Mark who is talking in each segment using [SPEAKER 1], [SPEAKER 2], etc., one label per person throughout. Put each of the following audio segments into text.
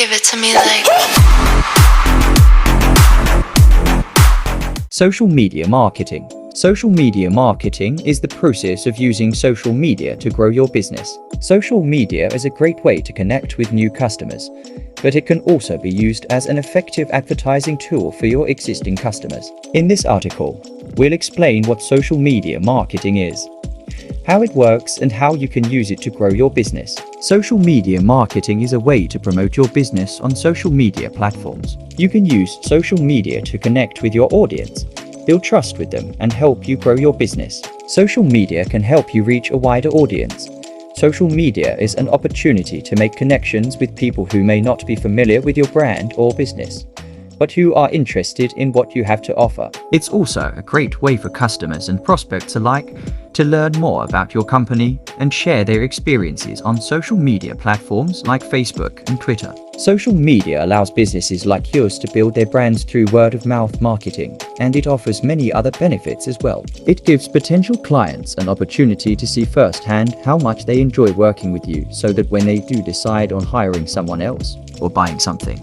[SPEAKER 1] Give it to me like.
[SPEAKER 2] Social media marketing. Social media marketing is the process of using social media to grow your business. Social media is a great way to connect with new customers, but it can also be used as an effective advertising tool for your existing customers. In this article, we'll explain what social media marketing is, how it works, and how you can use it to grow your business. Social media marketing is a way to promote your business on social media platforms. You can use social media to connect with your audience, build trust with them, and help you grow your business. Social media can help you reach a wider audience. Social media is an opportunity to make connections with people who may not be familiar with your brand or business, but who are interested in what you have to offer. It's also a great way for customers and prospects alike to learn more about your company and share their experiences on social media platforms like Facebook and Twitter. Social media allows businesses like yours to build their brands through word-of-mouth marketing, and it offers many other benefits as well. It gives potential clients an opportunity to see firsthand how much they enjoy working with you, so that when they do decide on hiring someone else or buying something,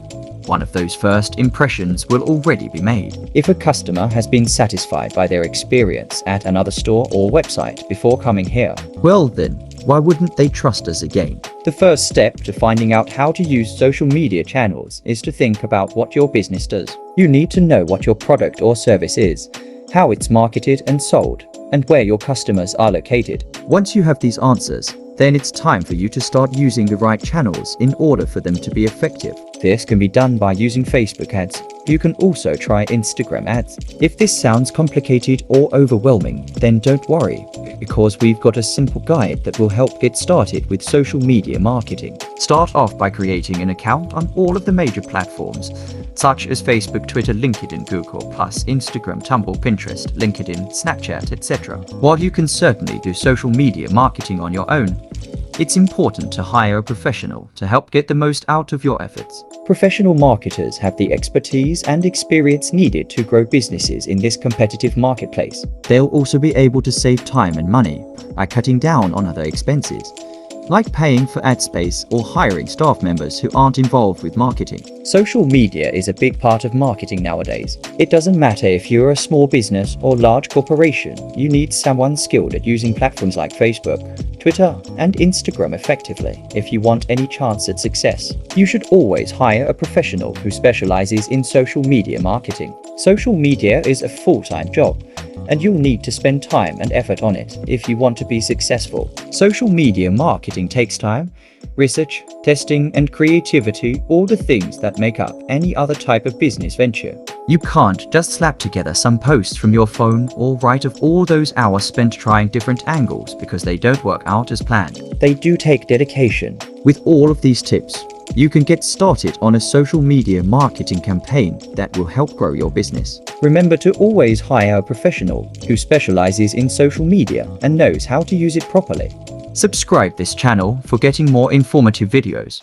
[SPEAKER 2] one of those first impressions will already be made. If a customer has been satisfied by their experience at another store or website before coming here, well then, why wouldn't they trust us again? The first step to finding out how to use social media channels is to think about what your business does. You need to know what your product or service is, how it's marketed and sold, and where your customers are located. Once you have these answers, then it's time for you to start using the right channels in order for them to be effective. This can be done by using Facebook ads. You can also try Instagram ads. If this sounds complicated or overwhelming, then don't worry, because we've got a simple guide that will help get started with social media marketing. Start off by creating an account on all of the major platforms, such as Facebook, Twitter, LinkedIn, Google+, Instagram, Tumblr, Pinterest, LinkedIn, Snapchat, etc. While you can certainly do social media marketing on your own, it's important to hire a professional to help get the most out of your efforts. Professional marketers have the expertise and experience needed to grow businesses in this competitive marketplace. They'll also be able to save time and money by cutting down on other expenses, like paying for ad space or hiring staff members who aren't involved with marketing. Social media is a big part of marketing nowadays. It doesn't matter if you're a small business or large corporation, you need someone skilled at using platforms like Facebook, Twitter, and Instagram effectively if you want any chance at success. You should always hire a professional who specializes in social media marketing. Social media is a full-time job, and you'll need to spend time and effort on it if you want to be successful. Social media marketing takes time, research, testing, and creativity, all the things that make up any other type of business venture. You can't just slap together some posts from your phone or write of all those hours spent trying different angles because they don't work out as planned. They do take dedication. With all of these tips, you can get started on a social media marketing campaign that will help grow your business. Remember to always hire a professional who specializes in social media and knows how to use it properly. Subscribe this channel for getting more informative videos.